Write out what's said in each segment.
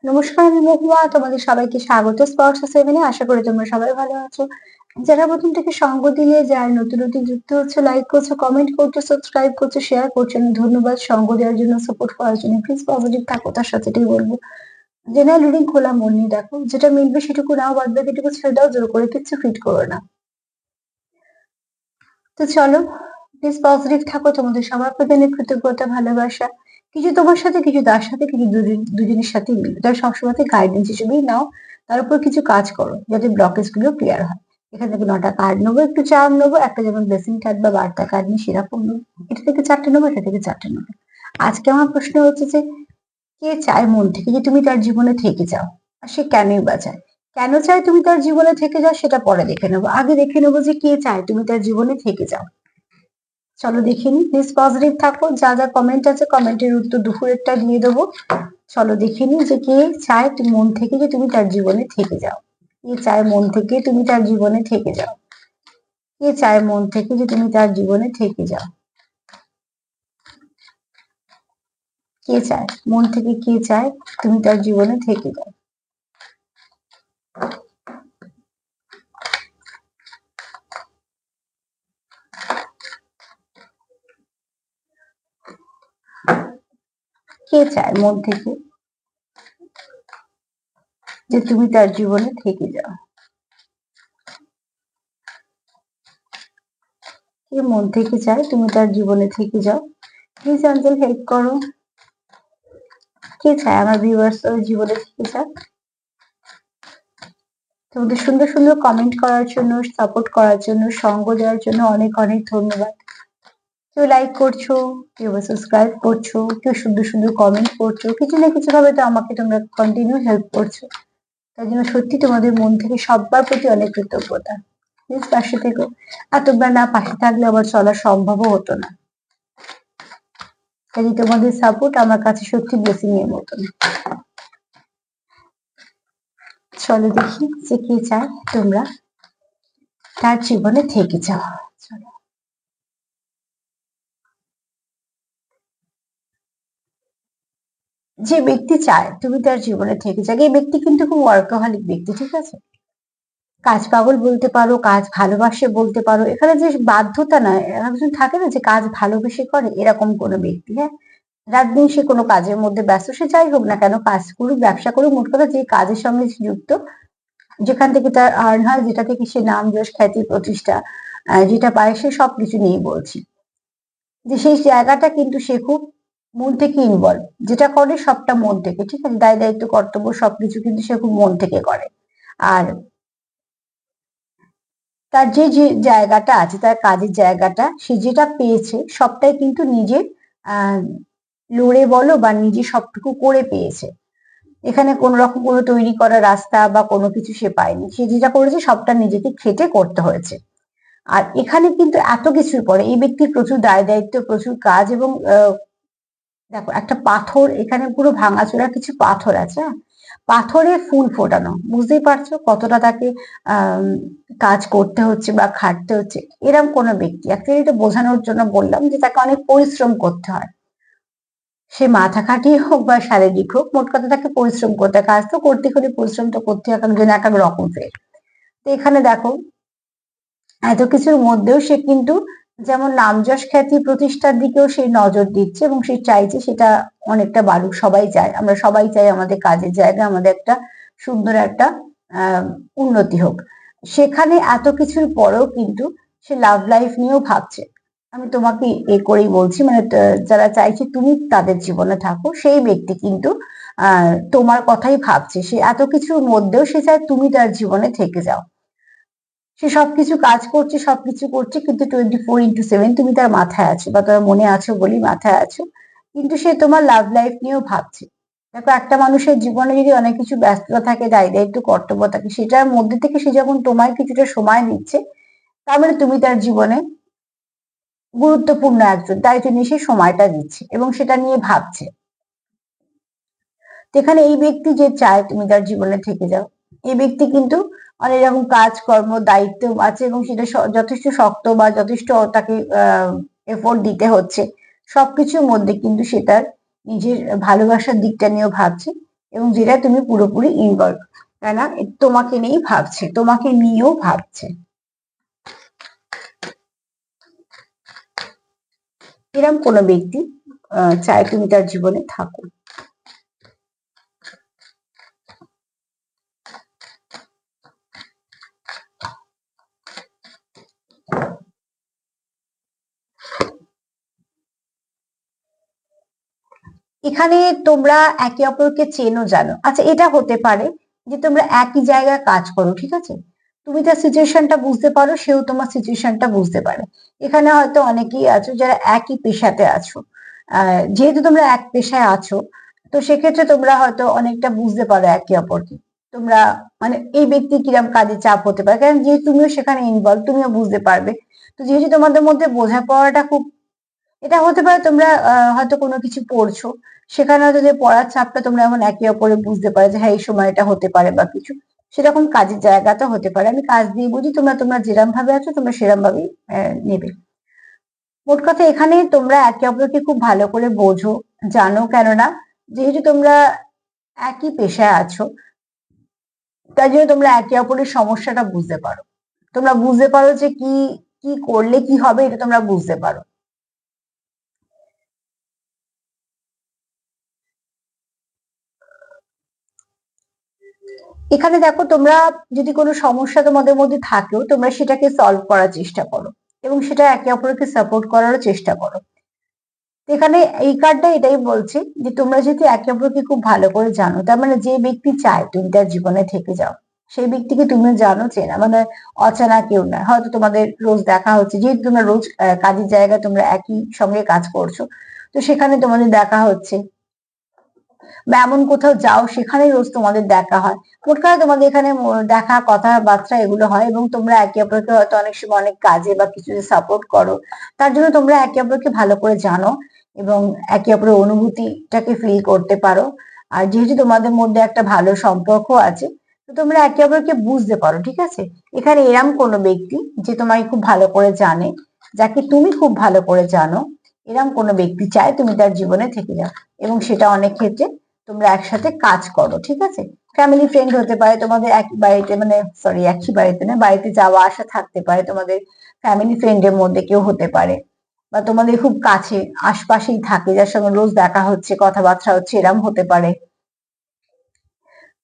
নমস্কার, আমি মহুয়া। তোমাদের সবাইকে স্বাগত স্পর্শ সেভেনে। আশা করি তোমরা সবাই ভালো আছো। যারা প্রথম থেকে সঙ্গ দিলে, যারা নতুন নতুন যুক্ত হচ্ছে, লাইক করছো, কমেন্ট করছো, সাবস্ক্রাইব করছো, শেয়ার করছো, ধন্যবাদ সঙ্গ দেওয়ার জন্য, সাপোর্ট করার জন্য। প্লিজ পজিটিভ থাকো, তার সাথে এটাই বলবো। জেনারেল রিডিং খোলা মন নিয়ে দেখো, যেটা মিলবে সেটুকু নাও, বাদ বাকিটুকু ছেড়ে দাও, জোর করে কিচ্ছু ফিট করো না। তো চলো, প্লিজ পজিটিভ থাকো। তোমাদের সবার প্রতি অনেক কৃতজ্ঞতা, ভালোবাসা। কিছু তোমার সাথে, কিছু তার সাথে, কিছু দুজনের সাথে মিলবে। তার সবসময় গাইডেন্স হিসেবেই নাও। তার উপর কিছু কাজ করো যাতে ব্লকেজ গুলো ক্লিয়ার হয়। এখান থেকে 9টা কার্ড নেবো, একটু চার্ম নেবো, একটা যেমন ব্লেসিং কার্ড বা বার্তা কার্ড নিয়ে সেরকম নেবো। এটা থেকে 4টে নেবো, এটা থেকে 4টে নেবো। আজকে আমার প্রশ্ন হচ্ছে যে, কে চায় মন থেকে যে তুমি তার জীবনে থেকে যাও, আর সে কেনই বা চায়? কেন চায় তুমি তার জীবনে থেকে যাও সেটা পরে দেখে নেবো। আগে দেখে নেবো যে কে চায় তুমি তার জীবনে থেকে যাও। চলো দেখে নি। প্লিজ পজিটিভ থাকো। যা যা কমেন্ট আছে, কমেন্টের উত্তর দুপুরেরটা দিয়ে দেবো। চলো দেখে নি যে কে চায় তুমি মন থেকে যে তুমি তার জীবনে থেকে যাও। কে চায় মন থেকে তুমি তার জীবনে থেকে যাও? কে চায় মন থেকে যে তুমি তার জীবনে থেকে যাও? কে চায় মন থেকে, কে চায় তুমি তার জীবনে থেকে যাও? কে চায় মন থেকে যে তুমি তার জীবনে থেকে যাও? কে মন থেকে চায় তুমি তার জীবনে থেকে যাও? প্লিজ অঞ্জল হেল্প করো। কে চায় আমার ভিউয়ার্স ওর জীবনে থেকে যাক? তোমাদের সুন্দর সুন্দর কমেন্ট করার জন্য, সাপোর্ট করার জন্য, সঙ্গ দেওয়ার জন্য অনেক অনেক ধন্যবাদ। কেউ লাইক করছো, কেউ সাবস্ক্রাইব করছো, কেউ সুন্দর সুন্দর কমেন্ট করছো। কিছু না কিছু ভাবে তো আমাকে তোমরা কন্টিনিউ হেল্প করছো। তাই জন্য সত্যি তোমাদের মন থেকে সবার প্রতি অনেক কৃতজ্ঞতা। প্লিজ পাশে থেকো। আর তোমরা না পাশে থাকলে আমার চলা সম্ভবও হতো না। তাই তোমাদের সাপোর্ট আমার কাছে সত্যি ব্লেসিং এর মতন। চলো দেখি যে কে চায় তোমরা তার জীবনে থেকে যাও। চলো। যে ব্যক্তি চায় তুমি তার জীবনে থেকে যাক, এই ব্যক্তি কিন্তু খুব ওয়ার্কাহলিক ব্যক্তি, ঠিক আছে? কাজ পাগল বলতে পারো, কাজ ভালোবাসে বলতে পারো। এখানে যে বাধ্যতা নয়, একজন থাকে না যে কাজ ভালোবেসে করে, এরকম কোনো ব্যক্তি। হ্যাঁ, রাত দিন সে কোনো কাজের মধ্যে ব্যস্ত, সে যাই হোক না কেন, কাজ করুক, ব্যবসা করুক, মোট কথা যে কাজের সঙ্গে সে যুক্ত, যেখান থেকে তার আর্ন হয়, যেটা থেকে সে নাম যশ খ্যাতি প্রতিষ্ঠা যেটা পায়, সে সবকিছু নিয়ে বলছি যে সেই জায়গাটা কিন্তু সে খুব মন থেকে ইনভলভ, যেটা করে সবটা মন থেকে, ঠিক আছে? দায় দায়িত্ব কর্তব্য সবকিছু কিন্তু সে খুব মন থেকে করে। আর তার যে যে জায়গাটা আছে, তার কাজের জায়গাটা, সে যেটা পেয়েছে সবটাই কিন্তু নিজে আহ লড়ে বলো বা নিজে সবটুকু করে পেয়েছে। এখানে কোন রকম কোনো তৈরি করা রাস্তা বা কোনো কিছু সে পায়নি। সে যেটা করেছে সবটা নিজেকে খেটে করতে হয়েছে। আর এখানে কিন্তু এত কিছুর পরে এই ব্যক্তির প্রচুর দায় দায়িত্ব, প্রচুর কাজ, এবং দেখো একটা পাথর, এখানে পুরো ভাঙাচোরা কিছু পাথর আছে। হ্যাঁ? পাথরে ফুল ফোটানো, বুঝতেই পারছো কতটা তাকে আহ কাজ করতে হচ্ছে বা খাটতে হচ্ছে। এরকম কোনো ব্যক্তি, অ্যাকচুয়ালি এটা বোঝানোর জন্য বললাম যে তাকে অনেক পরিশ্রম করতে হয়। সে মাথা খাটিয়ে হোক বা শারীরিক হোক, মোট কথা তাকে পরিশ্রম করতে হয়। কাজ তো করতে হলে পরিশ্রম তো করতে হয়, এক একজন এক এক রকম ফের। তো এখানে দেখো এত কিছুর মধ্যেও সে কিন্তু যেমন নাম যশ খ্যাতি প্রতিষ্ঠার দিকেও সে নজর দিচ্ছে, এবং সে চাইছে সেটা অনেকটা বাড়ুক। সবাই চায়, আমরা সবাই চাই আমাদের কাজের জায়গায় আমাদের একটা সুন্দর একটা আহ উন্নতি হোক। সেখানে এত কিছুর পরেও কিন্তু সে লাভ লাইফ নিয়েও ভাবছে। আমি তোমাকে করেই বলছি, মানে যারা চাইছে তুমি তাদের জীবনে থাকো, সেই ব্যক্তি কিন্তু তোমার কথাই ভাবছে। সে এত কিছুর মধ্যেও সে চায় তুমি তার জীবনে থেকে যাও। সে সবকিছু কাজ করছে, সবকিছু করছে, কিন্তু 24x7 তুমি তার মাথায় আছো, বা তোমার মনে আছো বলেই মাথায় আছো। কিন্তু সে তোমার লাভ লাইফ নিয়েও ভাবছে। দেখো, একটা মানুষের জীবনে যদি অনেক কিছু ব্যস্ততা থাকে, দায় দায়িত্ব কর্তব্য থাকে, সেটার মধ্যে থেকে সে যখন তোমায় কিছুটা সময় দিচ্ছে, তার মানে তুমি তার জীবনে গুরুত্বপূর্ণ একজন, তাই জন্য সে সময়টা দিচ্ছে এবং সেটা নিয়ে ভাবছে। এখানে এই ব্যক্তি যে চায় তুমি তার জীবনে থেকে যাও, এই ব্যক্তি কিন্তু অনেক রকম কাজকর্ম দায়িত্ব আছে, এবং সেটা যথেষ্ট শক্ত বা যথেষ্ট তাকে এফোর্ট দিতে হচ্ছে। সবকিছুর মধ্যে কিন্তু সে তার নিজের ভালোবাসার দিকটা নিয়েও ভাবছে, এবং যেটা তুমি পুরোপুরি ইনভলভ, তাই না? তোমাকে নিয়েই ভাবছে, তোমাকে নিয়েও ভাবছে। এরকম কোনো ব্যক্তি চায় তুমি তার জীবনে থাকো। এখানে তোমরা একে অপরকে চেনো, জানো। আচ্ছা, এটা হতে পারে যে তোমরা একই জায়গায় কাজ করো, ঠিক আছে? তুমি তার সিচুয়েশনটা বুঝতে পারো, সেও তোমার সিচুয়েশনটা বুঝতে পারে। এখানে হয়তো অনেকেই আছো যারা একই পেশাতে আছো। যেহেতু তোমরা এক পেশায় আছো, তো সেক্ষেত্রে তোমরা হয়তো অনেকটা বুঝতে পারো একে অপরকে। তোমরা মানে এই ব্যক্তি কিরম কাজে চাপ হতে পারে, কারণ যেহেতু তুমিও সেখানে ইনভলভ, তুমিও বুঝতে পারবে। তো যেহেতু তোমাদের মধ্যে বোঝাপড়াটা খুব, এটা হতে পারে তোমরা হয়তো কোনো কিছু পড়ছো, সেখানে হয়তো যে পড়ার চাপটা তোমরা এখন একে অপরে বুঝতে পারে যে হ্যাঁ এই সময়টা হতে পারে বা কিছু, সেরকম কাজের জায়গাটা হতে পারে। আমি কাজ দিয়ে বুঝি, তোমরা তোমরা যেরম ভাবে আছো তোমরা সেরম ভাবেই নেবে। মোট কথা এখানে তোমরা একে অপরকে খুব ভালো করে বোঝো, জানো, কেননা যেহেতু তোমরা একই পেশায় আছো, তাই জন্য তোমরা একে অপরের সমস্যাটা বুঝতে পারো। তোমরা বুঝতে পারো যে কি কি করলে কি হবে, এটা তোমরা বুঝতে পারো। এখানে দেখো, তোমরা যদি কোনো সমস্যা তোমাদের মধ্যে থাকেও, তোমরা সেটাকে সলভ করার চেষ্টা করো এবং সেটা একে অপরকে সাপোর্ট করারও চেষ্টা করো। এখানে এই কার্ডটা এটাই বলছে যে তোমরা যদি একে অপরকে খুব ভালো করে জানো, তার মানে যে ব্যক্তি চায় তুমি তার জীবনে থেকে যাও, সেই ব্যক্তিকে তুমি জানো, চেনা, মানে অচেনা কেউ না। হয়তো তোমাদের রোজ দেখা হচ্ছে, যেহেতু তোমরা রোজ কাজের জায়গায় তোমরা একই সঙ্গে কাজ করছো, তো সেখানে তোমাদের দেখা হচ্ছে, বা এমন কোথাও যাও সেখানে রোজ তোমাদের দেখা হয়। মোট কথা তোমাদের এখানে দেখা, কথাবার্তা এগুলো হয় এবং তোমরা একে অপরকে হয়তো অনেক সময় অনেক কাজে বা কিছুতে সাপোর্ট করো। তার জন্য তোমরা একে অপরকে ভালো করে জানো এবং একে অপরের অনুভূতিটাকে ফিল করতে পারো। আর যেহেতু তোমাদের মধ্যে একটা ভালো সম্পর্ক আছে, তো তোমরা একে অপরকে বুঝতে পারো, ঠিক আছে? এখানে এরম কোনো ব্যক্তি যে তোমাকে খুব ভালো করে জানে, যাকে তুমি খুব ভালো করে জানো, এরম কোনো ব্যক্তি চায় তুমি তার জীবনে থেকে যাও এবং সেটা অনেক ক্ষেত্রে তোমরা একসাথে কাজ করো, ঠিক আছে? ফ্যামিলি ফ্রেন্ড হতে পারে, তোমাদের একই বাড়িতে, মানে সরি একই বাড়িতে না, বাড়িতে যাওয়া আসা থাকতে পারে, তোমাদের ফ্যামিলি ফ্রেন্ডের মধ্যে কেউ হতে পারে, বা তোমাদের খুব কাছে আশপাশেই থাকে, যার সঙ্গে রোজ দেখা হচ্ছে, কথাবার্তা হচ্ছে, এরম হতে পারে।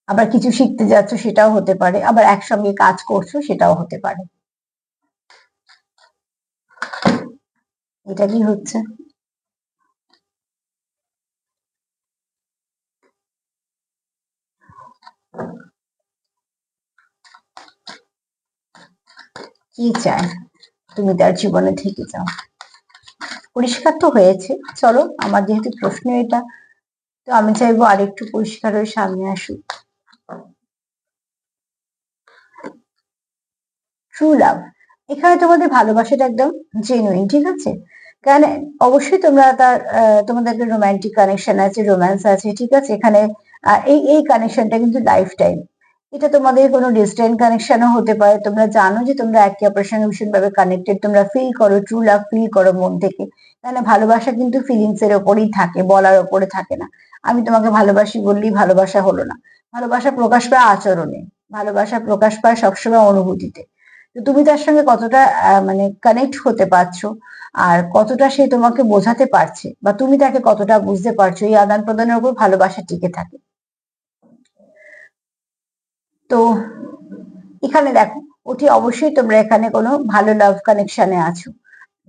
আবার কিছু শিখতে যাচ্ছ, সেটাও হতে পারে, আবার একসঙ্গে কাজ করছো, সেটাও হতে পারে। এটা কি হচ্ছে? কি চায় তুমি তার জীবনে থেকে যাও? পরিষ্কার তো হয়েছে। চলো, আমার যেহেতু প্রশ্ন এটা, তো আমি চাইবো আরেকটু পরিষ্কার হয়ে সামনে আসুক। ট্রু লাভ, এখানে তোমাদের ভালোবাসাটা একদম জেনুইন, ঠিক আছে? কারণ অবশ্যই তোমরা তার তোমাদের একটা রোমান্টিক কানেকশন আছে, রোম্যান্স আছে, ঠিক আছে? এখানে এই এই কানেকশনটা কিন্তু লাইফ টাইম। এটা তোমাদের কোনো ডিস্টেন্ট কানেকশনও হতে পারে, তোমরা জানো যে তোমরা একে অপরের সঙ্গে ভীষণভাবে কানেক্টেড, তোমরা ফিল করো, ট্রু লাভ ফিল করো মন থেকে। কেন ভালোবাসা কিন্তু ফিলিংস এর ওপরেই থাকে, বলার ওপরে থাকে না। আমি তোমাকে ভালোবাসি বললেই ভালোবাসা হলো না। ভালোবাসা প্রকাশ পায় আচরণে, ভালোবাসা প্রকাশ পায় সবসময় অনুভূতিতে। তো তুমি তার সঙ্গে কতটা মানে কানেক্ট হতে পারছো, আর কতটা সে তোমাকে বোঝাতে পারছে, বা তুমি তাকে কতটা বুঝতে পারছো, এই আদান প্রদানের উপর ভালোবাসা টিকে থাকে। তো এখানে দেখো, ওটি অবশ্যই তোমরা এখানে কোনো ভালো লাভ কানেকশনে আছো।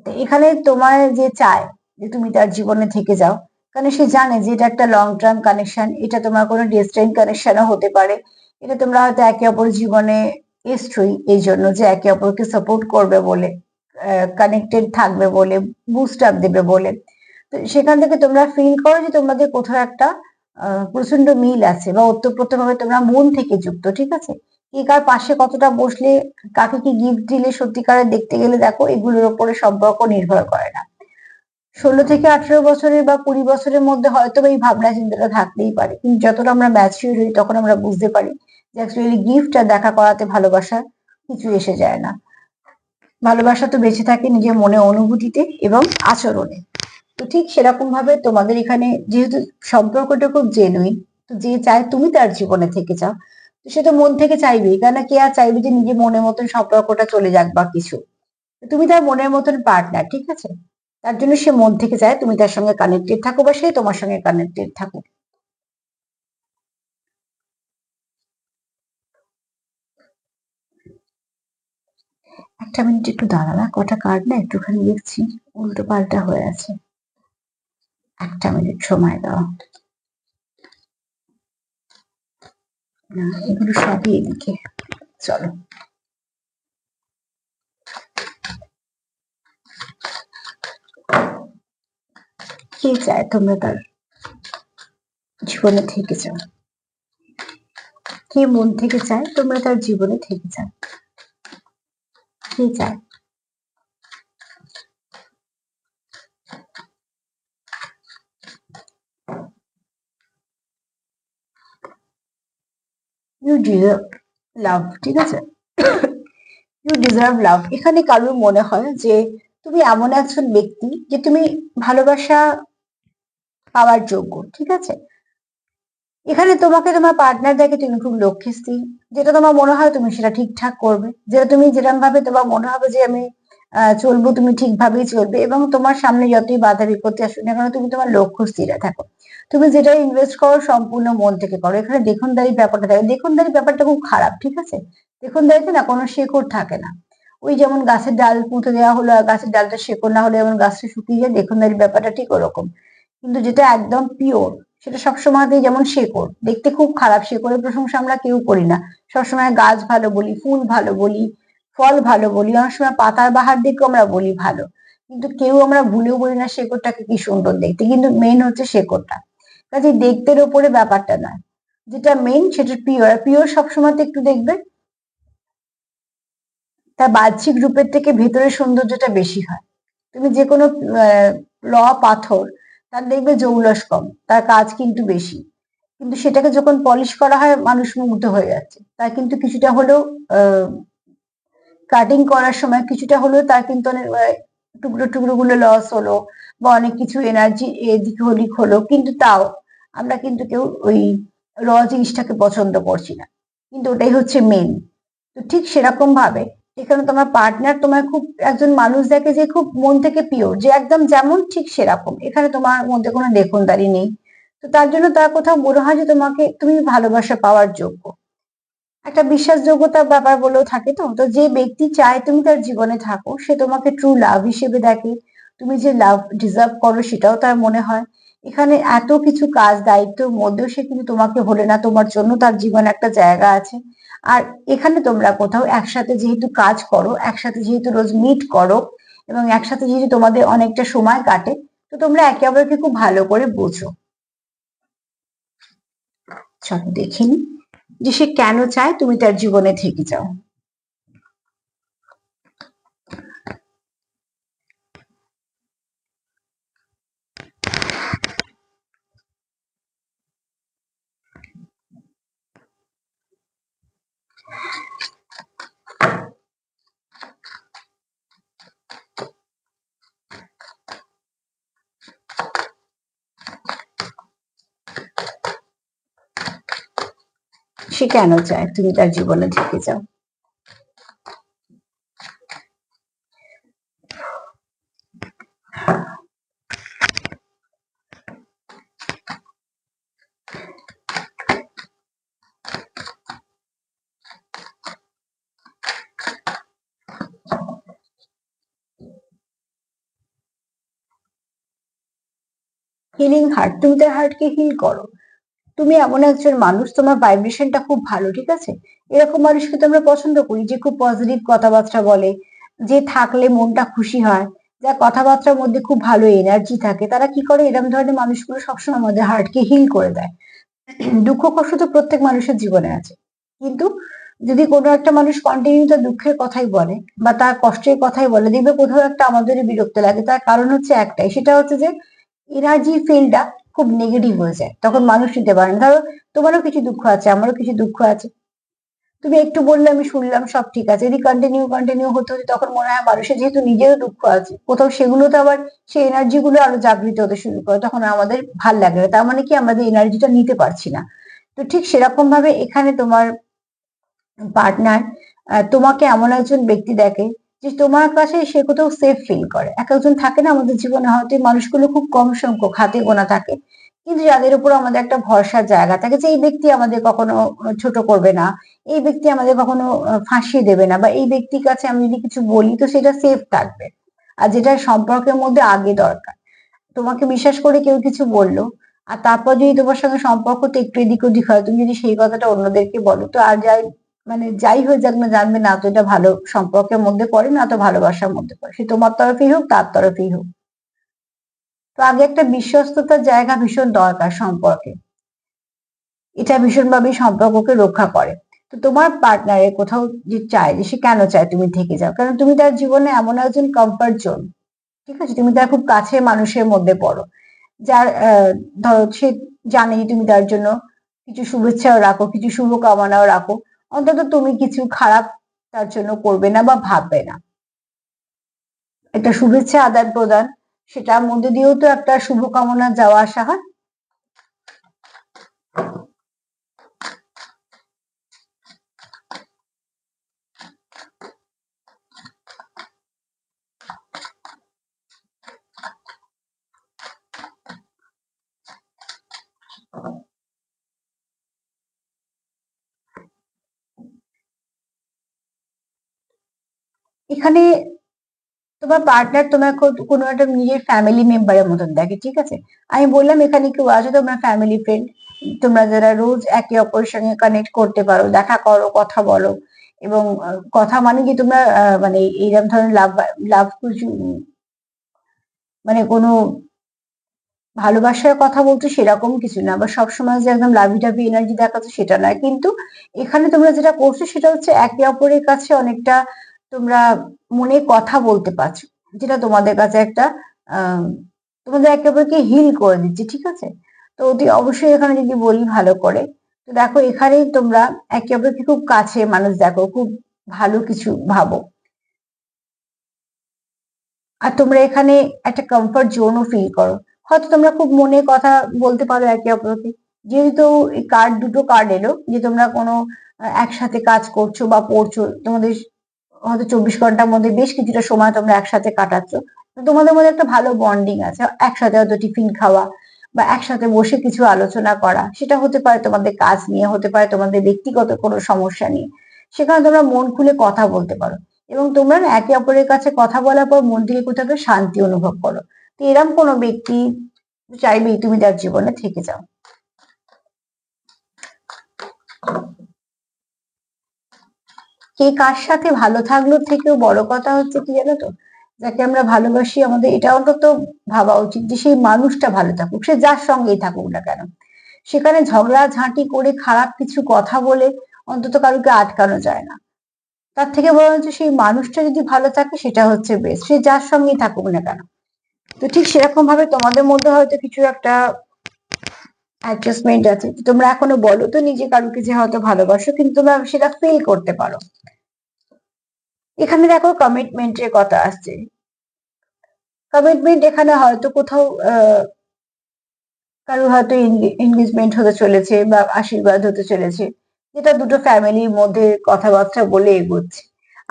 তো এখানে তোমার যে চায় যে তুমি তার জীবনে থেকে যাও, কারণ সে জানে যে এটা একটা লং টার্ম কানেকশন, এটা তোমার কোনো ডিস্টেন্ট কানেকশনও হতে পারে। এটা তোমরা হয়তো একে অপর জীবনে এসছোই এই জন্য যে একে অপরকে সাপোর্ট করবে বলে, কানেক্টেড থাকবে বলে, বুস্ট আপ দেবে বলে। তো সেখান থেকে তোমরা ফিল করো যে তোমাদের কোথাও একটা প্রচন্ড মিল আছে, বা ওতপ্রোতভাবে তোমরা মন থেকে যুক্ত, ঠিক আছে? কে কার পাশে কতটা বসলে, কাকে কি গিফট দিলে, সত্যিকারে দেখতে গেলে দেখো এগুলোর উপরে সম্পর্ক নির্ভর করে না। 16 থেকে 18 বছরের বা 20 বছরের মধ্যে হয়তো এই ভাবনা চিন্তাটা থাকতেই পারে, কিন্তু যতটা আমরা ম্যাচিউর হই তখন আমরা বুঝতে পারি যে অ্যাকচুয়ালি গিফট আর দেখা করাতে ভালোবাসা কিছু এসে যায় না। ভালোবাসা তো বেঁচে থাকে নিজের মনে, অনুভূতিতে এবং আচরণে। তো ঠিক সেরকম ভাবে তোমাদের এখানে যেহেতু সম্পর্কটা খুব জেনুইন, তো যে চায় তুমি তার জীবনে থেকে যাও, তো সে তো মন থেকে চাইবেই, কেন কে আর চাইবে যে নিজে মনের মতন সম্পর্কটা চলে যাক বা কিছু। তুমি তার মনের মতন পার্টনার, ঠিক আছে? তার জন্য সে মন থেকে চায় তুমি তার সঙ্গে কানেক্টেড থাকো বা সে তোমার সঙ্গে কানেক্টেড থাকুক। একটা মিনিট একটু দাঁড়ালা, কটা কার্ড না একটুখানি দেখছি উল্টো পাল্টা হয়ে আছে। একটা মিনিট সময় দাও। না, এগুলো সবই এদিকে। চলো। কে চায় তোমরা তার জীবনে থেকে যাও? কে মন থেকে চায় তোমরা তার জীবনে থেকে যাও? কে চায়? ইউ ডিজার্ভ লাভ, ঠিক আছে? ইউ ডিজার্ভ লাভ। এখানে কারোর মনে হয় যে তুমি এমন একজন ব্যক্তি যে তুমি ভালোবাসা পাওয়ার যোগ্য, ঠিক আছে? এখানে তোমাকে তোমার পার্টনার দেখে তুমি খুব লক্ষ্মী, যেটা তোমার মনে হয় তুমি সেটা ঠিকঠাক করবে, যেটা তুমি যেরকম ভাবে তোমার মনে হবে যে আমি চলবো, তুমি ঠিকভাবেই চলবে, এবং তোমার সামনে যতই বাধা বিপত্তি আসুক না কেন তুমি তোমার লক্ষ্য স্থিরে থাকো। তুমি যেটা ইনভেস্ট করো সম্পূর্ণ মন থেকে করো। এখানে দেখনদারি ব্যাপারটা থাকে, দেখনদারি ব্যাপারটা খুব খারাপ, ঠিক আছে? দেখনদারিতে না কোনো শেকড় থাকে না। ওই যেমন গাছের ডাল পুঁতে দেওয়া হলো আর গাছের ডালটা শেকড় না হলে যেমন গাছটা শুকিয়ে যায়, দেখনদারি ব্যাপারটা ঠিক ওরকম। কিন্তু যেটা একদম পিওর সেটা সবসময়তেই যেমন শেকড়, দেখতে খুব খারাপ, শেকড়ের প্রশংসা আমরা কেউ করি না। সবসময় গাছ ভালো বলি, ফুল ভালো বলি, ফল ভালো বলি, অনেক সময় পাতার বাহার দিকেও আমরা বলি ভালো, কিন্তু কেউ আমরা ভুলেও বলি না শেকড়টাকে কি সুন্দর দেখতে। কিন্তু মেন হচ্ছে শেকড়টা, কাজে দেখতের ওপরে ব্যাপারটা নয়, যেটা মেন সেটা পিওর। পিওর সবসময় তো একটু দেখবে তার বাহ্যিক রূপের থেকে ভেতরের সৌন্দর্যটা বেশি হয়। তুমি যে কোনো র পাথর, তার দেখবে জৌলস কম, তার কাজ কিন্তু বেশি, কিন্তু সেটাকে যখন পলিশ করা হয় মানুষ মুগ্ধ হয়ে যাচ্ছে। তার কিন্তু কিছুটা হলেও কাটিং করার সময় কিছুটা হলেও তার কিন্তু অনেক টুকরো টুকরো গুলো লস হলো বা অনেক কিছু এনার্জি এদিক ওদিক হলো, কিন্তু তাও আমরা কিন্তু কেউ ওই র জিনিসটাকে পছন্দ করছি না, কিন্তু ওটাই হচ্ছে মেন। তো ঠিক সেরকম ভাবে এখানে তোমার পার্টনার তোমার খুব একজন মানুষ দেখে যে খুব মন থেকে পিওর, যে একদম যেমন ঠিক সেরকম, এখানে তোমার মধ্যে কোনো দেখনদারি নেই। তো তার জন্য তার কোথাও মনে হয় যে তোমাকে তুমি ভালোবাসা পাওয়ার যোগ্য। একটা বিশ্বাসযোগ্যতার ব্যাপার বলেও থাকে। তো তো যে ব্যক্তি চায় তুমি তার জীবনে থাকো সে তোমাকে ট্রু লাভ হিসেবে দেখে, তুমি যে লাভ ডিজার্ভ করো সেটাও তার মনে হয়। এখানে এত কিছু কাজ দায়িত্বের মধ্যেও সে কিন্তু তোমাকে ভোলে না, তোমার জন্য তার জীবনে একটা জায়গা আছে। আর এখানে তোমরা কোথাও একসাথে যেহেতু কাজ করো, একসাথে যেহেতু রোজ মিট করো, এবং একসাথে যেহেতু তোমাদের অনেকটা সময় কাটে, তো তোমরা একে অপরকে খুব ভালো করে বোঝো। চলো দেখিনি যে সে কেন চায় তুমি তার জীবনে থেকে যাও। সে কেন চায় তুমি তার জীবনে থেকে যাও? হিলিং হার্ট, তুমি তার হার্টকে হিল করো। তুমি এমন একজন মানুষ, তোমার ভাইব্রেশনটা খুব ভালো, ঠিক আছে? এরকম মানুষকে তো আমরা পছন্দ করি যে খুব পজিটিভ কথাবার্তা বলে, যে থাকলে মনটা খুশি হয়, যার কথাবার্তার মধ্যে খুব ভালো এনার্জি থাকে। তারা কি করে, এরকম ধরনের মানুষগুলো সবসময় আমাদের হার্টকে হিল করে দেয়। দুঃখ কষ্ট তো প্রত্যেক মানুষের জীবনে আছে, কিন্তু যদি কোনো একটা মানুষ কন্টিনিউ তার দুঃখের কথাই বলে বা তার কষ্টের কথাই বলে, দেখবে কোথাও একটা আমাদেরই বিরক্ত লাগে। তার কারণ হচ্ছে একটাই, সেটা হচ্ছে যে এনার্জি ফিলটা খুব নেগেটিভ হয়ে যায়, তখন মানুষ নিতে পারে না। ধরো তোমারও কিছু দুঃখ আছে, আমারও কিছু দুঃখ আছে, তুমি একটু বললে আমি শুনলাম, সব ঠিক আছে। যদি কন্টিনিউ কন্টিনিউ হতে হতে তখন মনে হয় মানুষের যেহেতু নিজেরও দুঃখ আছে কোথাও, সেগুলো তো আবার সেই এনার্জি গুলো আরো জাগৃত হতে শুরু করে, তখন আমাদের ভাল লাগে না, তার মানে কি আমাদের এনার্জিটা নিতে পারছি না। তো ঠিক সেরকম ভাবে এখানে তোমার পার্টনার তোমাকে এমন একজন ব্যক্তি দেখে যে তোমার কাছে সে কোথাও সেফ ফিল করে। এক একজন থাকে না আমাদের জীবনে, হয়তো এই মানুষগুলো খুব কম সংখ্যক, হাতে গোনা থাকে, কিন্তু যাদের উপর আমাদের একটা ভরসার জায়গা থাকে যে এই ব্যক্তি আমাদের কখনো ছোট করবে না, এই ব্যক্তি আমাদের কখনো ফাঁসিয়ে দেবে না, বা এই ব্যক্তির কাছে আমি যদি কিছু বলি তো সেটা সেফ থাকবে। আর যেটা সম্পর্কের মধ্যে আগে দরকার, তোমাকে বিশ্বাস করে কেউ কিছু বললো, আর তারপর যদি তোমার সঙ্গে সম্পর্কটা একটু এদিক ওদিক হয়, তুমি যদি সেই কথাটা অন্যদেরকে বলো, তো আর যাই মানে যাই হয়ে যাক না, জানবে না তো এটা ভালো সম্পর্কের মধ্যে পড়ে, না তো ভালোবাসার মধ্যে পড়ে, সে তোমার তরফেই হোক তার তরফেই হোক। তো আগে একটা বিশ্বস্ততার জায়গা ভীষণ দরকার সম্পর্কে, এটা ভীষণভাবে সম্পর্ককে রক্ষা করে। তো তোমার পার্টনারে কোথাও যে চায়, যে সে কেন চায় তুমি থেকে যাও, কারণ তুমি তার জীবনে এমন একজন কমফর্ট জোন, ঠিক আছে, তুমি তার খুব কাছের মানুষের মধ্যে পড়ো, যার ধরো সে জানে যে তুমি তার জন্য কিছু শুভেচ্ছাও রাখো, কিছু শুভকামনাও রাখো, অন্তত তুমি কিছু খারাপ তার জন্য করবে না বা ভাববে না। একটা শুভেচ্ছা আদান প্রদান, সেটার মধ্যে দিয়েও তো একটা শুভকামনা যাওয়া আসা হয়। এখানে তোমার পার্টনার তোমার কোনো একটা নিজের ফ্যামিলি মেম্বারের মতন দেখে, ঠিক আছে। আমি বললাম এখানে কেউ আছে তোমার ফ্যামিলি ফ্রেন্ড, তোমরা যারা রোজ একে অপরের সঙ্গে কানেক্ট করতে পারো, দেখা করো, কথা বলো, এবং কথা মানে কি তোমরা মানে এইরকম ধরনের লাভ লাভ কিছু মানে কোনো ভালোবাসার কথা বলছো সেরকম কিছু না, বা সবসময় যে একদম লাভি টাভি এনার্জি দেখাচ্ছ সেটা নয়, কিন্তু এখানে তোমরা যেটা করছো সেটা হচ্ছে একে অপরের কাছে অনেকটা তোমরা মনে কথা বলতে পারছো, যেটা তোমাদের কাছে একটা আহ তোমাদের একে অপরকে হিল করে দিচ্ছে, ঠিক আছে। তো অতি অবশ্যই এখানে যদি বলি ভালো করে, তো দেখো এখানেই তোমরা একে অপরকে খুব কাছে মানুষ দেখো, খুব ভালো কিছু ভাবো, আর তোমরা এখানে একটা কমফর্ট জোনও ফিল করো। হয়তো তোমরা খুব মনে কথা বলতে পারো একে অপরকে, যেহেতু এই দুটো কার্ড এলো যে তোমরা কোনো একসাথে কাজ করছো বা পড়ছো, তোমাদের হয়তো 24 ঘন্টার মধ্যে বেশ কিছুটা সময় তোমরা একসাথে কাটাচ্ছ, তো তোমাদের মধ্যে একটা ভালো বন্ডিং আছে, একসাথে হয়তো টিফিন খাওয়া বা একসাথে বসে কিছু আলোচনা করা, সেটা হতে পারে তোমাদের কাজ নিয়ে, হতে পারে তোমাদের ব্যক্তিগত কোনো সমস্যা নিয়ে, সেখানে তোমরা মন খুলে কথা বলতে পারো, এবং তোমরা না একে অপরের কাছে কথা বলার পর মন থেকে কোথাও একটা শান্তি অনুভব করো। তো এরকম কোনো ব্যক্তি চাইবেই তুমি তার জীবনে থেকে যাও। কে কার সাথে ভালো থাকলো থেকেও বড় কথা হচ্ছে কি জানো তো, যাকে আমরা ভালোবাসি আমাদের এটা অন্তত ভাবা উচিত যে সেই মানুষটা ভালো থাকুক, সে যার সঙ্গেই থাকুক না কেন, সেখানে ঝগড়া ঝাঁটি করে খারাপ কিছু কথা বলে অন্তত কারুকে আটকানো যায় না। তার থেকে বরঞ্চ সেই মানুষটা যদি ভালো থাকে সেটা হচ্ছে বেস্ট, সে যার সঙ্গেই থাকুক না কেন। তো ঠিক সেরকম ভাবে তোমাদের মধ্যে হয়তো কিছু একটা অ্যাডজাস্টমেন্ট আছে, তোমরা এখনো বলো তো নিজে কারুকে যে হয়তো ভালোবাসো, কিন্তু তোমরা সেটা ফিল করতে পারো। এখানে দেখো কমিটমেন্টের কথা আসছে, কমিটমেন্ট এখানে হয়তো কোথাও কারোর হয়তো এনগেজমেন্ট হতে চলেছে বা আশীর্বাদ হতে চলেছে, যেটা দুটো ফ্যামিলির মধ্যে কথাবার্তা বলে এগোচ্ছে।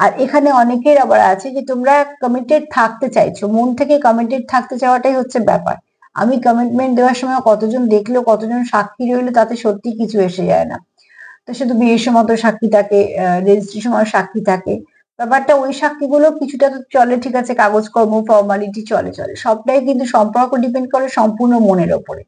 আর এখানে অনেকের আবার আছে যে তোমরা কমিটেড থাকতে চাইছো, মন থেকে কমিটেড থাকতে চাওয়াটাই হচ্ছে ব্যাপার। আমি কমিটমেন্ট দেওয়ার সময় কতজন দেখলো, কতজন সাক্ষী রইলো, তাতে সত্যি কিছু এসে যায় না। তো শুধু বিয়ের সময় তো সাক্ষী থাকে, রেজিস্ট্রির সময় সাক্ষী থাকে, ব্যাপারটা ওই সাক্ষীগুলো কিছুটা তো চলে, ঠিক আছে, কাগজকর্ম ফর্মালিটি চলে চলে, সবটাই কিন্তু সম্পর্ক ডিপেন্ড করে সম্পূর্ণ মনের ওপরে।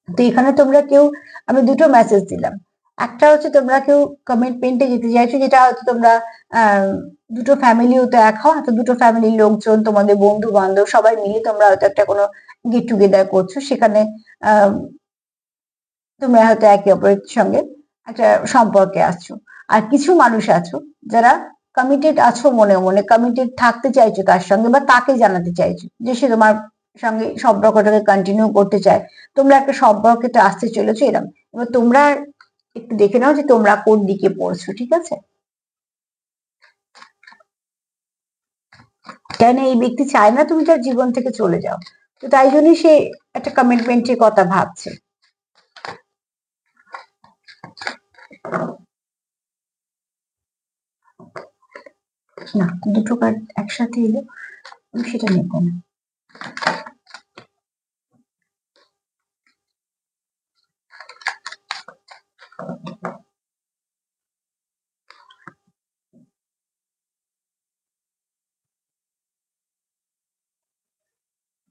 তো এখানে তোমরা কেউ, আমি দুটো মেসেজ দিলাম, একটা হচ্ছে তোমরা কেউ কমিটমেন্টে যেতে চাইছো, যেটা হয়তো তোমরা আহ দুটো ফ্যামিলিও তো এক হওয়া, তো দুটো ফ্যামিলির লোকজন, তোমাদের বন্ধু বান্ধব সবাই মিলে তোমরা হয়তো একটা কোনো গেট টুগেদার করছো, সেখানে আহ তোমরা হয়তো একে অপরের সঙ্গে একটা সম্পর্কে আসছো। আর কিছু মানুষ আছো যারা কমিটেড আছো, মনে মনে কমিটেড থাকতে চাইছো তার সঙ্গে, বা তাকে জানাতে চাইছো যে সে তোমার সঙ্গে সম্পর্কটাকে কন্টিনিউ করতে চায়, তোমরা একটা সম্পর্কে তো আসতে চলেছো এরকম। এবার তোমরা একটু দেখে নাও যে তোমরা কোন দিকে পড়ছো, ঠিক আছে? কেন এই ব্যক্তি চায় না তুমি তার জীবন থেকে চলে যাও, তো তাই জন্যই সে একটা কমিটমেন্টের কথা ভাবছে। না, দুটো কার্ড একসাথে এলো, সেটা নেব না।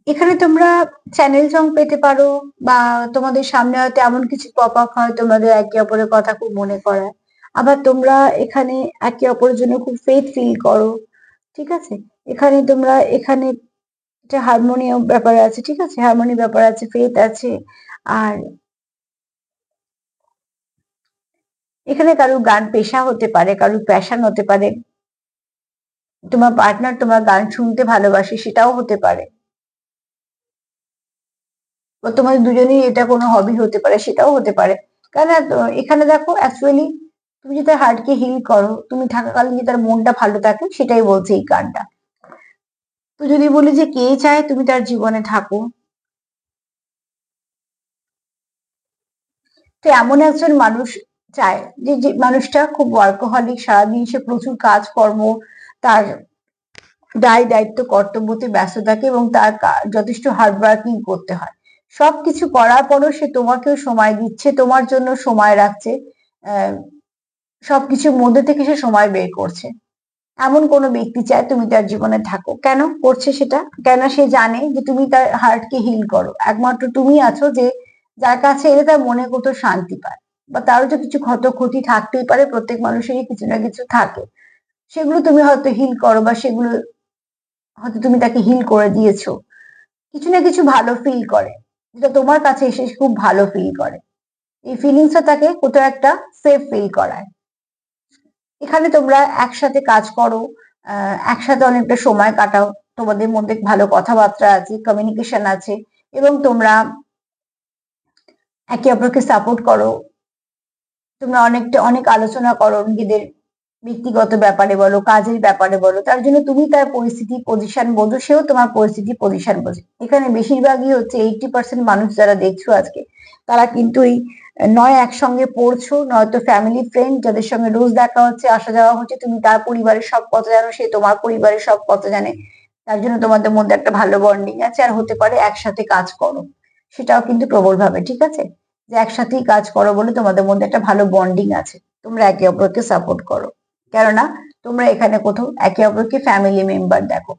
এখানে তোমরা চ্যানেল সং পেতে পারো, বা তোমাদের সামনে হয়তো এমন কিছু পপ আপ হয় তোমাদের একে অপরের কথা খুব মনে করায়, আবার তোমরা এখানে একে অপরের জন্য খুব ফেথ ফিল করো, ঠিক আছে? এখানে তোমরা এখানে একটা হারমোনিয়াম ব্যাপার আছে, ঠিক আছে? হারমোনি ব্যাপার আছে, ফেথ আছে। আর এখানে কারো গান পেশা হতে পারে, কারো প্যাশন হতে পারে, তোমার পার্টনার তোমার গান শুনতে ভালোবাসে, সেটাও হতে পারে, বা তোমাদের দুজনেই এটা কোনো হবি হতে পারে, সেটাও হতে পারে। কেন এখানে দেখো অ্যাকচুয়ালি তুমি যদি তার হার্টকে হিল করো, তুমি থাকাকালীন যদি তার মনটা ভালো থাকে, সেটাই বলছে এই গানটা। তো যদি বলি যে কে চায় তুমি তার জীবনে থাকো, তো এমন একজন মানুষ চায় যে যে মানুষটা খুব ওয়ার্কহলিক, সারাদিন সে প্রচুর কাজকর্ম, তার দায় দায়িত্ব কর্তব্যতে ব্যস্ত থাকে, এবং তার যথেষ্ট হার্ড ওয়ার্কিং করতে হয়। সবকিছু করার পরও সে তোমাকেও সময় দিচ্ছে, তোমার জন্য সময় রাখছে, আহ সবকিছুর মধ্যে থেকে সে সময় বের করছে। এমন কোনো ব্যক্তি চায় তুমি তার জীবনে থাকো। কেন করছে সেটা? কেন সে জানে যে তুমি তার হার্টকে হিল করো। একমাত্র তুমি আছো যে যার কাছে এলে তার মনে কত শান্তি পায়। বা তারও তো কিছু ক্ষত ক্ষতি থাকতেই পারে, প্রত্যেক মানুষেরই কিছু না কিছু থাকে, সেগুলো তুমি হয়তো হিল করো, বা সেগুলো হয়তো তুমি তাকে হিল করে দিয়েছো। কিছু না কিছু ভালো ফিল করে, যেটা তোমার কাছে এসে সে খুব ভালো ফিল করে। এই ফিলিংসটা তাকে কোথাও একটা সেফ ফিল করায়। এখানে তোমরা একসাথে কাজ করো, একসাথে অনেকটা সময় কাটাও, তোমাদের মধ্যে ভালো কথাবার্তা আছে, কমিউনিকেশন আছে, এবং তোমরা একে অপরকে সাপোর্ট করো। তোমরা অনেক আলোচনা করো নিজেদের ব্যক্তিগত ব্যাপারে বলো, কাজের ব্যাপারে বলো, তার জন্য তুমি তার পরিস্থিতি পজিশন বোঝো, সেও তোমার পরিস্থিতি পজিশন বোঝে। এখানে বেশিরভাগই হচ্ছে 80% মানুষ যারা দেখছো আজকে, তারা কিন্তু এই নয় একসঙ্গে পড়ছো, নয়তো ফ্যামিলি ফ্রেন্ড যাদের সঙ্গে রোজ দেখা হচ্ছে, আসা যাওয়া হচ্ছে, তুমি তার পরিবারের সব কথা জানো, সে তোমার পরিবারের সব কথা জানে, তার জন্য তোমাদের মধ্যে একটা ভালো বন্ডিং আছে। আর হতে পারে একসাথে কাজ করো, সেটাও কিন্তু প্রবল ভাবে, ঠিক আছে? যে একসাথেই কাজ করো বলে তোমাদের মধ্যে একটা ভালো বন্ডিং আছে, তোমরা একে অপরকে সাপোর্ট করো, কেননা তোমরা এখানে কোথাও একে অপরকে ফ্যামিলি মেম্বার দেখো।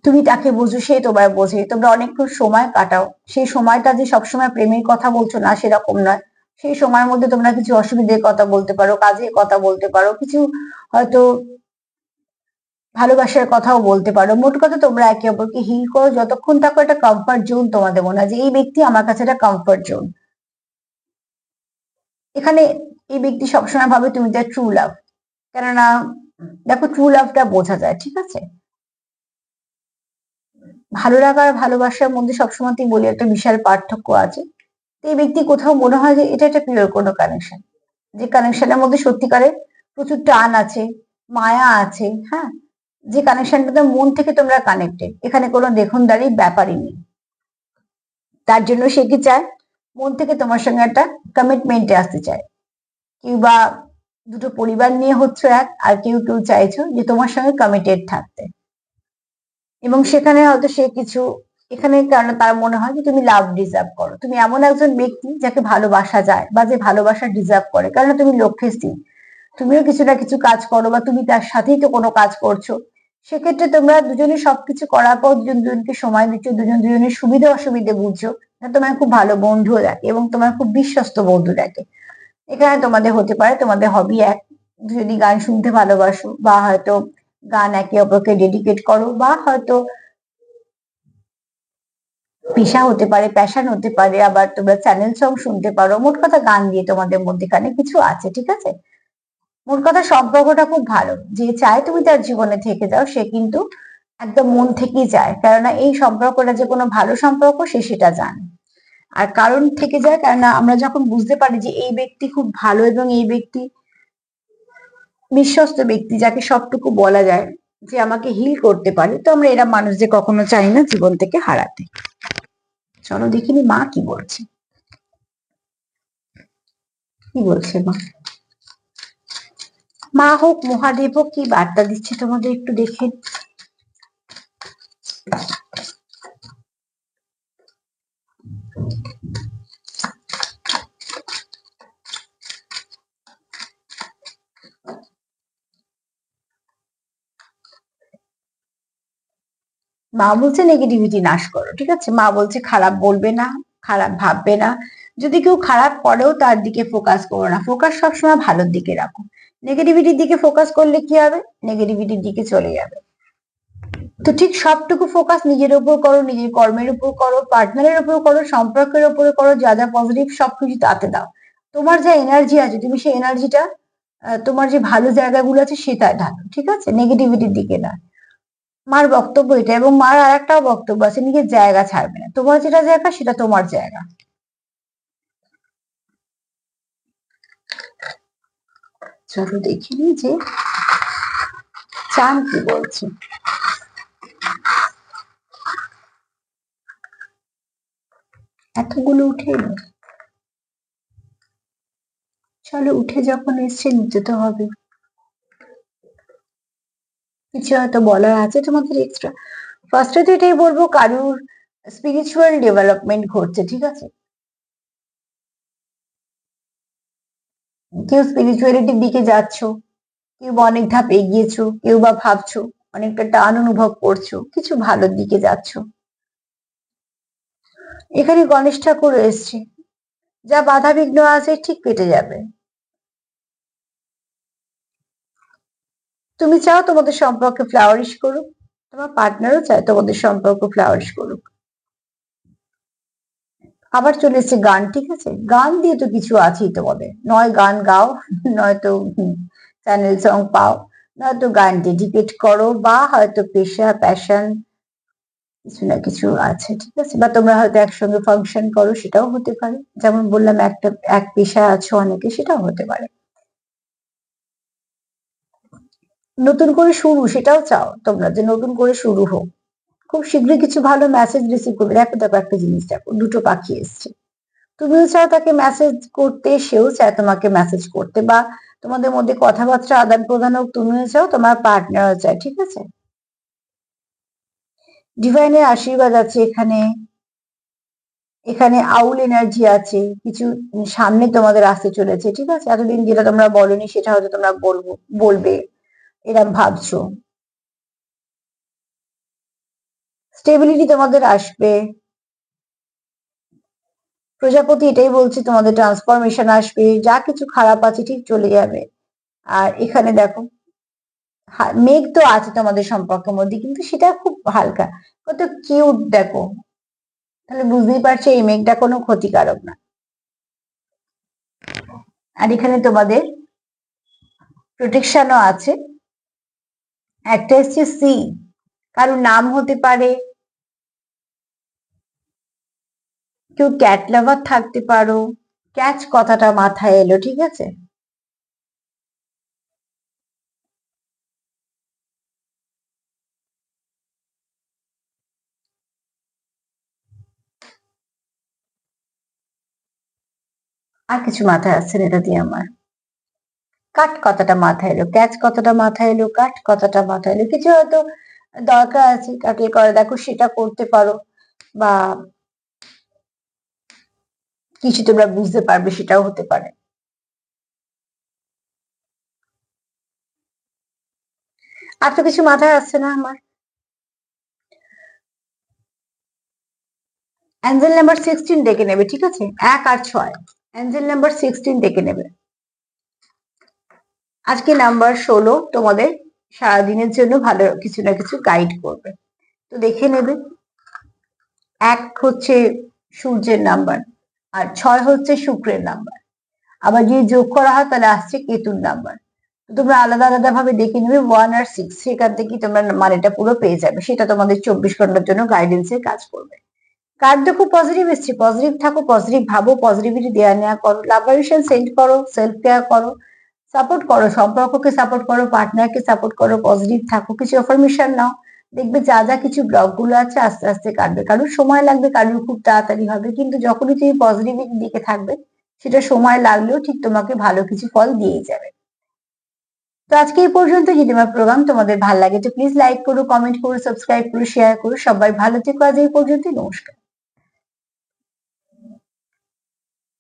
তুমি তাকে বোঝো, সে তোমায় বোঝে, তোমরা অনেকক্ষণ সময় কাটাও। সেই সময়টা যে সবসময় প্রেমের কথা বলছো না, সেরকম নয়। সেই সময়ের মধ্যে তোমরা কিছু অসুবিধের কথা বলতে পারো, কাজের কথা বলতে পারো, কিছু হয়তো ভালোবাসার কথাও বলতে পারো। মোট কথা তোমরা একে অপরকে হিল করো, যতক্ষণ থাকো একটা কমফর্ট জোন তোমাদের মনে হয় যে এই ব্যক্তি আমার কাছে একটা কমফর্ট জোন। এখানে এই ব্যক্তি সবসময় ভাবে তুমি তার ট্রু লাভ, কেননা দেখো ট্রু লাভটা বোঝা যায়, ঠিক আছে? ভালো লাগা আর ভালোবাসার মধ্যে সবসময়তেই বলি একটা বিশাল পার্থক্য আছে। তো এই ব্যক্তি কোথাও মনে হয় যে এটা একটা পিওর কোনো কানেকশন, যে কানেকশনের মধ্যে সত্যিকারের প্রচুর টান আছে, মায়া আছে, হ্যাঁ, যে কানেকশনটাতে মন থেকে তোমরা কানেক্টেড, এখানে কোনো দেখনদারির ব্যাপারই নেই। তার জন্য সে কি চায়, মন থেকে তোমার সঙ্গে একটা কমিটমেন্টে আসতে চায়। কেউ বা দুটো পরিবার নিয়ে হচ্ছে এক, আর কেউ কেউ চাইছো যে তোমার সঙ্গে কমিটেড থাকতে, এবং সেখানে হয়তো সে কিছু এখানে, কারণ তার মনে হয় যে তুমি লাভ ডিজার্ভ করো, তুমি এমন একজন ব্যক্তি যাকে ভালোবাসা যায়, বা যে ভালোবাসা ডিজার্ভ করে, কারণ তুমি লক্ষ্যে স্থির, তুমিও কিছু না কিছু কাজ করো, বা তুমি তার সাথেই তো কোনো কাজ করছো। সেক্ষেত্রে তোমরা দুজনে সবকিছু করার পর দুজন দুজনকে সময় দিচ্ছ, দুজন দুজনের সুবিধা অসুবিধে বুঝছো, তোমার খুব ভালো বন্ধুও দেখে, এবং তোমার খুব বিশ্বস্ত বন্ধু দেখে। এখানে তোমাদের হতে পারে তোমাদের হবি এক, যদি গান শুনতে ভালোবাসো, বা হয়তো গান একে অপরকে ডেডিকেট করো, বা হয়তো পেশা হতে পারে, প্যাশন হতে পারে, আবার তোমরা চ্যানেল সং শুনতে পারো। মোট কথা গান দিয়ে তোমাদের মধ্যেখানে কিছু আছে, ঠিক আছে? মোট কথা সম্পর্কটা খুব ভালো। যে চায় তুমি তার জীবনে থেকে যাও, সে কিন্তু একদম মন থেকেই চায়, কেননা এই সম্পর্কটা যে কোনো ভালো সম্পর্ক সে সেটা জানে। আর কারণ থেকে যায়, কারণ আমরা যখন বুঝতে পারি যে এই ব্যক্তি খুব ভালো এবং এই ব্যক্তি বিশ্বস্ত ব্যক্তি, যাকে সবটুকু বলা যায় যে আমাকে হিল করতে পারে, তো আমরা এরা মানুষদের কখনো চাই না জীবন থেকে হারাতে। চলো দেখিনি মা কি বলছে, কি বলছে মা। মা হোক মহাদেব হোক কি বার্তা দিচ্ছে তোমাদের একটু দেখে। মা বলছে নেগেটিভিটি নাশ করো, ঠিক আছে। মা বলছে খারাপ বলবে না, খারাপ ভাববে না, যদি কেউ খারাপ করেও তার দিকে ফোকাস করো না, ফোকাস সবসময় ভালোর দিকে রাখো। নেগেটিভিটির দিকে ফোকাস করলে কি হবে, নেগেটিভিটির দিকে চলে যাবে। তো ঠিক সবটুকু ফোকাস নিজের উপর করো, নিজের কর্মের উপর করো, পার্টনারের উপর করো, সম্পর্কের উপরে করো, যা যা পজিটিভ সবকিছু তাতে দাও। তোমার যা এনার্জি আছে তুমি সেই এনার্জিটা তোমার যে ভালো জায়গাগুলো আছে সেটাই ঢালো, ঠিক আছে, নেগেটিভিটির দিকে না। মার বক্তব্য এটা, এবং মার আর একটাও বক্তব্য আছে, নিজের জায়গা ছাড়বে না, তোমার যেটা জায়গা সেটা তোমার জায়গা। চলো দেখিনি যে চান কি বলছে। এতগুলো উঠে এলো, চলো উঠে যখন এসছে নিতে তো হবে, কিছু হয়তো বলার আছে তোমাদের এক্সট্রা। ফার্স্টে তো এটাই বলবো, কারুর স্পিরিচুয়াল ডেভেলপমেন্ট ঘটছে, ঠিক আছে। কেউ স্পিরিচুয়ালিটির দিকে যাচ্ছ, কেউ বা অনেক ধাপ এগিয়েছো, কেউ বা ভাবছো, অনেকটা টান অনুভব করছো, কিছু ভালোর দিকে যাচ্ছ। এখানে গণেশ ঠাকুর এসছে, যা বাধা বিঘ্ন আছে ঠিক কেটে যাবে। তুমি চাও তোমাদের সম্পর্কে ফ্লাওয়ারিশ করুক, তোমার পার্টনারও চায় তোমাদের সম্পর্ক ফ্লাওয়ারিশ করুক। আবার চলে এসছে গান, ঠিক আছে, গান দিয়ে তো কিছু আছেই তোমাদের, নয় গান গাও, নয়তো চ্যানেল সং পাও, নয়তো গান ডেডিকেট করো, বা হয়তো পেশা প্যাশন কিছু না কিছু আছে, ঠিক আছে, বা তোমরা হয়তো একসঙ্গে ফাংশন করো, সেটাও হতে পারে। যেমন বললাম একটা এক পেশায় আছো অনেকে, সেটাও হতে পারে। নতুন করে শুরু, সেটাও চাও তোমরা যে নতুন করে শুরু হোক, খুব শীঘ্রই কিছু ভালো মেসেজ রিসিভ করবে। দেখো দেখো একটা জিনিস দেখো, দুটো পাখি এসছে, তুমিও চাও তাকে মেসেজ করতে, সেও চায় তোমাকে মেসেজ করতে, বা তোমাদের মধ্যে কথাবার্তা আদান প্রদান হোক, তুমিও চাও তোমার পার্টনারও চায়, ঠিক আছে। ডিভাইনের আশীর্বাদ আছে এখানে, এখানে আউল এনার্জি আছে, কিছু সামনে তোমাদের আসতে চলেছে, ঠিক আছে, এতদিন যেটা তোমরা বলনি সেটা হয়তো তোমরা বলবে, এরম ভাবছো। স্টেবিলিটি তোমাদের আসবে, প্রজাপতি এটাই বলছে তোমাদের ট্রান্সফরমেশন আসবে, যা কিছু খারাপ আছে ঠিক চলে যাবে। আর এখানে দেখো মেঘ তো আছে তোমাদের সম্পর্কের মধ্যে, কিন্তু সেটা খুব হালকা, কত কিউট দেখো, তাহলে বুঝতেই পারছো এই মেঘটা কোনো ক্ষতিকারক না। আর এখানে তোমাদের প্রোটেকশনও আছে, একটা হচ্ছে সি, কারোর নাম হতে পারে, কেউ ক্যাট লাভার থাকতে পারো, ক্যাচ কথাটা মাথায় এলো, ঠিক আছে। আর কিছু মাথায় আসছে না এটা দিয়ে আমার, কাট কথাটা মাথায় এলো, ক্যাচ কথাটা মাথায় এলো, কাট কথাটা মাথায় এলো, কিছু হয়তো দরকার আছে কাকে করে দেখো সেটা করতে পারো, বা কিছু তোমরা বুঝতে পারবে, সেটাও হতে পারে। আর তো কিছু মাথায় আসছে না আমার। অ্যাঞ্জেল নাম্বার 16 ডেকে নেবে, ঠিক আছে, 1 আর 6, অ্যাঞ্জেল নাম্বার 16 ডেকে নেবে। আজকে নাম্বার 16 তোমাদের সারাদিনের জন্য ভালো কিছু না কিছু গাইড করবে, তো দেখে নেবে। 1 হচ্ছে সূর্যের নাম্বার, আর 6 হচ্ছে শুক্রের নাম্বার, আবার যদি যোগ করা হয় তাহলে আসছে কেতুর নাম্বার। তোমরা আলাদা আলাদা ভাবে দেখে নেবে 1 আর 6, সেখান থেকে তোমরা মানেটা পুরো পেয়ে যাবে, সেটা তোমাদের 24 ঘন্টার জন্য গাইডেন্সের কাজ করবে। কার্ড দেখো পজিটিভ এসছে, পজিটিভ থাকো, পজিটিভ ভাবো, পজিটিভিটি দেওয়া নেওয়া করো, লাভ ভাইব্রেশন সেন্ড করো, সেলফ কেয়ার করো, সাপোর্ট করো, সম্পর্ককে সাপোর্ট করো, পার্টনারকে সাপোর্ট করো, পজিটিভ থাকো, কিছু অ্যাফার্মেশন নাও। দেখবে যা যা কিছু ব্লক গুলো আছে আস্তে আস্তে কাটবে। কারোর সময় লাগবে, কারোর খুব তাড়াতাড়ি হবে, কিন্তু যখনই তুমি পজিটিভিটির দিকে থাকবে সেটা সময় লাগলেও ঠিক তোমাকে ভালো কিছু ফল দিয়েই যাবে। তো আজকে এই পর্যন্ত। যদি আমার প্রোগ্রাম তোমাদের ভালো লাগে তো প্লিজ লাইক করো, কমেন্ট করো, সাবস্ক্রাইব করো, শেয়ার করো। সবাই ভালো থেকো। আজ এই পর্যন্ত, নমস্কার।